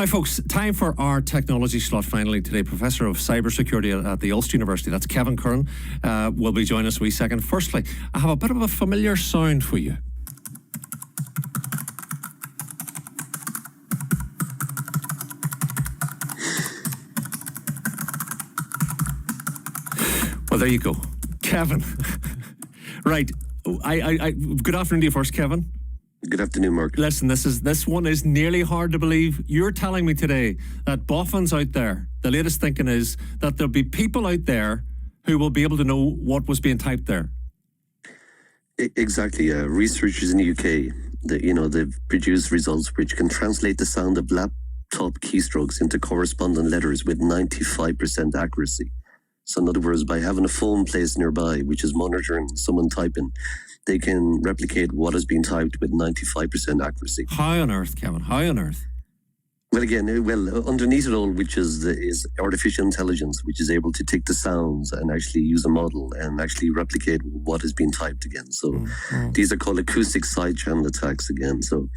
Now, folks, time for our technology slot finally today. Professor of Cybersecurity at the Ulster University, that's Kevin Curran, will be joining us a wee second. Firstly, I have a bit of a familiar sound for you. Well, there you go. Kevin. Right. Good afternoon to you first, Kevin. Good afternoon, Mark. Listen, this one is nearly hard to believe. You're telling me today that boffins out there, the latest thinking is that there'll be people out there who will be able to know what was being typed there. Exactly. Researchers in the UK, they've produced results which can translate the sound of laptop keystrokes into corresponding letters with 95% accuracy. So in other words, by having a phone placed nearby, which is monitoring someone typing, they can replicate what is being typed with 95% accuracy. How on earth, Kevin? How on earth? Well, again, underneath it all, which is artificial intelligence, which is able to take the sounds and actually use a model and actually replicate what is being typed again. So these are called acoustic side channel attacks again. So,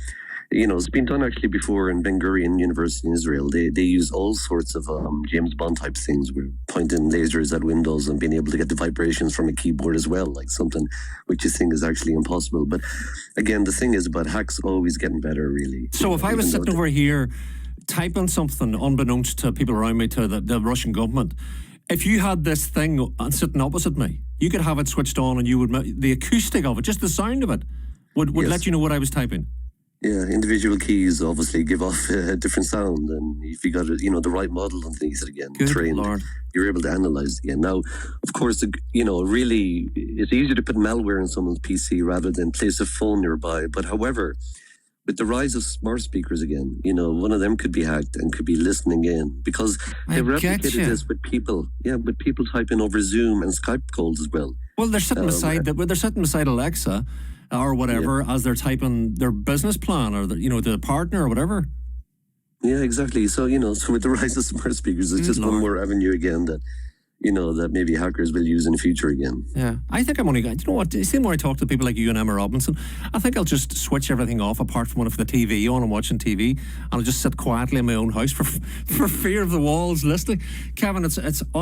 it's been done actually before in Ben Gurion University in Israel. They use all sorts of James Bond type things. We're pointing lasers at windows and being able to get the vibrations from a keyboard as well, like something which you think is actually impossible. But again, the thing is about hacks always getting better, really. So if I was sitting over here typing something unbeknownst to people around me, to the Russian government, if you had this thing sitting opposite me, you could have it switched on and you would, the acoustic of it, just the sound of it, would yes. let you know what I was typing. Yeah, individual keys obviously give off a different sound, and if you got the right model underneath it again, Good trained, Lord. You're able to analyze it again. Now, of course, really, it's easier to put malware in someone's PC rather than place a phone nearby. But however, with the rise of smart speakers again, one of them could be hacked and could be listening in because they replicated this with people. Yeah, with people typing over Zoom and Skype calls as well. Well, they're sitting beside Alexa or whatever, as they're typing their business plan or the partner or whatever. Yeah, exactly. So so with the rise of smart speakers, it's just one more avenue again that that maybe hackers will use in the future again. Yeah, I think I'm only going. You know what? You see, when I talk to people like you and Emma Robinson, I think I'll just switch everything off apart from when I've the TV on and watching TV, and I'll just sit quietly in my own house for fear of the walls listening. Kevin, it's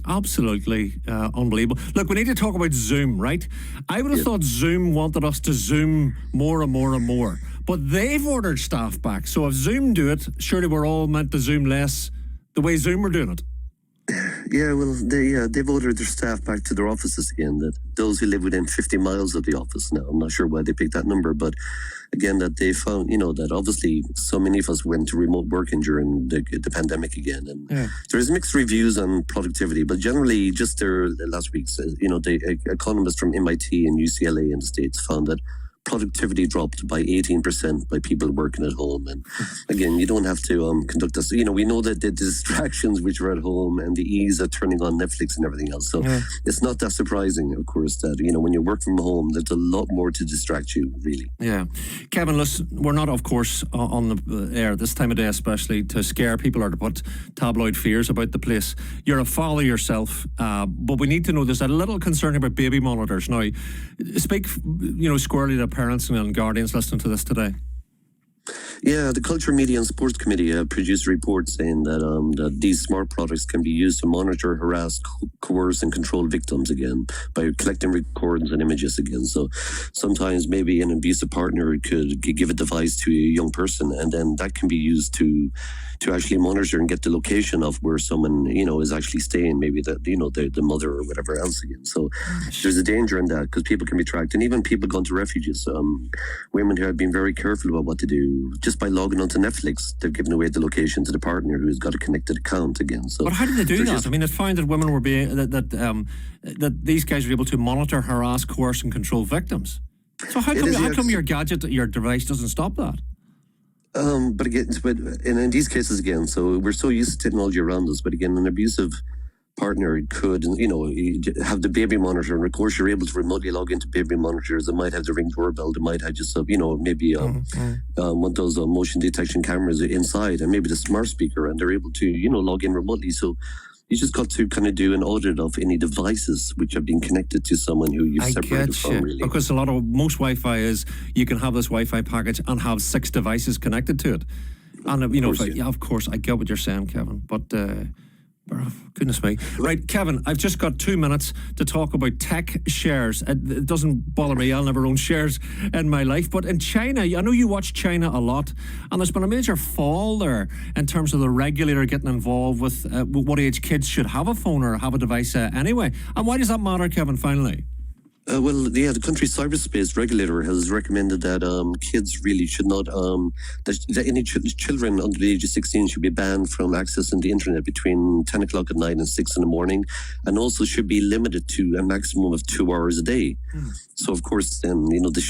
absolutely unbelievable. Look, we need to talk about Zoom, right? I would have thought Zoom wanted us to Zoom more and more and more, but they've ordered staff back. So if Zoom do it, surely we're all meant to Zoom less the way Zoom are doing it. Yeah, well, they've ordered their staff back to their offices again. That those who live within 50 miles of the office now. I'm not sure why they picked that number, but again, that they found, that obviously so many of us went to remote working during the pandemic again, and there's mixed reviews on productivity. But generally, just there last week, the economists from MIT and UCLA in the States found that productivity dropped by 18% by people working at home. And again, you don't have to conduct this. We know that the distractions which are at home and the ease of turning on Netflix and everything else. So it's not that surprising, of course, that, when you work from home, there's a lot more to distract you, really. Yeah. Kevin, listen, we're not, of course, on the air this time of day, especially to scare people or to put tabloid fears about the place. You're a father yourself, but we need to know there's a little concern about baby monitors. Now, speak, squarely to parents and guardians listening to this today. Yeah, the Culture, Media and Sports Committee produced a report saying that these smart products can be used to monitor, harass, coerce and control victims again by collecting recordings and images again. So sometimes maybe an abusive partner could give a device to a young person, and then that can be used to actually monitor and get the location of where someone, is actually staying, maybe the mother or whatever else again. So there's a danger in that because people can be tracked, and even people going to refuges. Women who have been very careful about what to do, just by logging onto Netflix, they've given away the location to the partner who's got a connected account again. So, but how did they do that? I mean, it found that women were being that these guys were able to monitor, harass, coerce, and control victims. So how come your gadget, your device doesn't stop that? But again, in these cases again, so we're so used to technology around us, but again, an abusive partner could, have the baby monitor, and of course you're able to remotely log into baby monitors. They might have the Ring doorbell, they might have just, maybe one of those motion detection cameras inside, and maybe the smart speaker, and they're able to, log in remotely. So you just got to kind of do an audit of any devices which have been connected to someone who you've separated from, really. Because most Wi-Fi is, you can have this Wi-Fi package and have 6 devices connected to it. And you know, of course, I get what you're saying, Kevin, but. Goodness me. Right, Kevin, I've just got 2 minutes to talk about tech shares. It doesn't bother me. I'll never own shares in my life. But in China, I know you watch China a lot, and there's been a major fall there in terms of the regulator getting involved with what age kids should have a phone or have a device anyway. And why does that matter, Kevin, finally? The country's cyberspace regulator has recommended that kids really should not, that any children under the age of 16 should be banned from accessing the internet between 10 o'clock at night and 6 in the morning, and also should be limited to a maximum of 2 hours a day. So, of course, then, the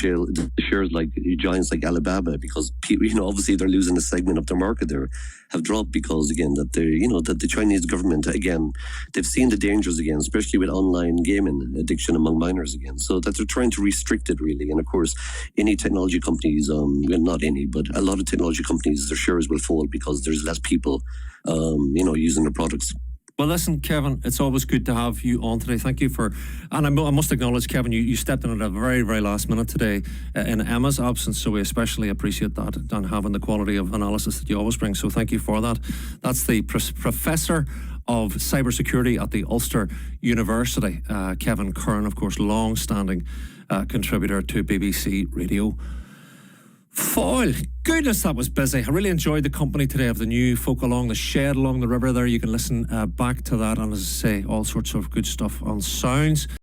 shares like giants like Alibaba, because, obviously they're losing a segment of their market there, have dropped because, again, that the Chinese government, again, they've seen the dangers again, especially with online gaming addiction among minors again. So that they're trying to restrict it really. And of course, any technology companies, well, not any, but a lot of technology companies, their shares will fall because there's less people, using their products. Well, listen, Kevin, it's always good to have you on today. Thank you and I must acknowledge, Kevin, you stepped in at a very, very last minute today in Emma's absence, so we especially appreciate that and having the quality of analysis that you always bring. So thank you for that. That's the Professor of Cybersecurity at the Ulster University, Kevin Curran, of course, long-standing contributor to BBC Radio Foyle. Goodness, that was busy. I really enjoyed the company today of the new folk along the shed along the river there. You can listen back to that, and as I say, all sorts of good stuff on sounds.